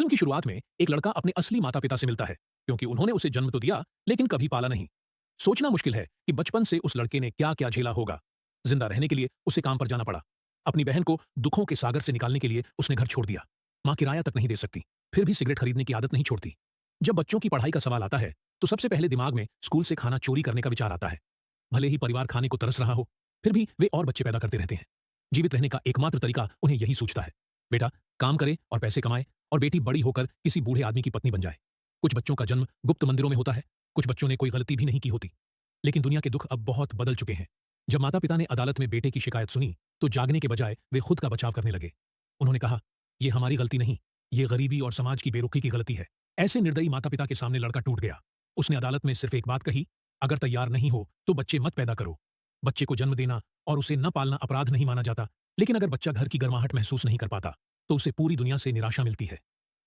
Film की शुरुआत में एक लड़का अपने असली माता पिता से मिलता है, क्योंकि उन्होंने उसे जन्म तो दिया लेकिन कभी पाला नहीं। सोचना मुश्किल है कि बचपन से उस लड़के ने क्या क्या झेला होगा। जिंदा रहने के लिए उसे काम पर जाना पड़ा। अपनी बहन को दुखों के सागर से निकालने के लिए उसने घर छोड़ दिया। माँ किराया तक नहीं दे सकती, फिर भी सिगरेट खरीदने की आदत नहीं छोड़ती। जब बच्चों की पढ़ाई का सवाल आता है तो सबसे पहले दिमाग में स्कूल से खाना चोरी करने का विचार आता है। भले ही परिवार खाने को तरस रहा हो, फिर भी वे और बच्चे पैदा करते रहते हैं। जीवित रहने का एकमात्र तरीका उन्हें यही सूझता है, बेटा काम करे और पैसे कमाए, और बेटी बड़ी होकर किसी बूढ़े आदमी की पत्नी बन जाए। कुछ बच्चों का जन्म गुप्त मंदिरों में होता है, कुछ बच्चों ने कोई गलती भी नहीं की होती। लेकिन दुनिया के दुख अब बहुत बदल चुके हैं। जब माता पिता ने अदालत में बेटे की शिकायत सुनी तो जागने के बजाय वे खुद का बचाव करने लगे। उन्होंने कहा, यह हमारी गलती नहीं, ये गरीबी और समाज की बेरुखी की गलती है। ऐसे निर्दयी माता पिता के सामने लड़का टूट गया। उसने अदालत में सिर्फ एक बात कही, अगर तैयार नहीं हो तो बच्चे मत पैदा करो। बच्चे को जन्म देना और उसे न पालना अपराध नहीं माना जाता, लेकिन अगर बच्चा घर की गर्माहट महसूस नहीं कर पाता तो उसे पूरी दुनिया से निराशा मिलती है।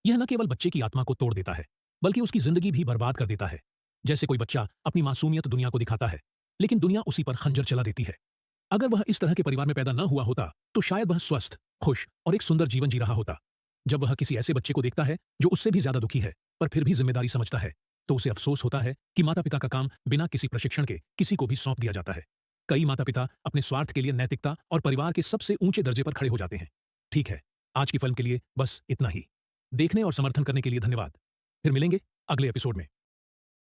यह न केवल बच्चे की आत्मा को तोड़ देता है, बल्कि उसकी जिंदगी भी बर्बाद कर देता है। जैसे कोई बच्चा अपनी मासूमियत दुनिया को दिखाता है, लेकिन दुनिया उसी पर खंजर चला देती है। अगर वह इस तरह के परिवार में पैदा न हुआ होता तो शायद वह स्वस्थ, खुश और एक सुंदर जीवन जी रहा होता। जब वह किसी ऐसे बच्चे को देखता है जो उससे भी ज्यादा दुखी है पर फिर भी जिम्मेदारी समझता है, तो उसे अफसोस होता है कि माता पिता का काम बिना किसी प्रशिक्षण के किसी को भी सौंप दिया जाता है। कई माता पिता अपने स्वार्थ के लिए नैतिकता और परिवार के सबसे ऊंचे दर्जे पर खड़े हो जाते हैं। ठीक है, आज की फिल्म के लिए बस इतना ही। देखने और समर्थन करने के लिए धन्यवाद। फिर मिलेंगे अगले एपिसोड में।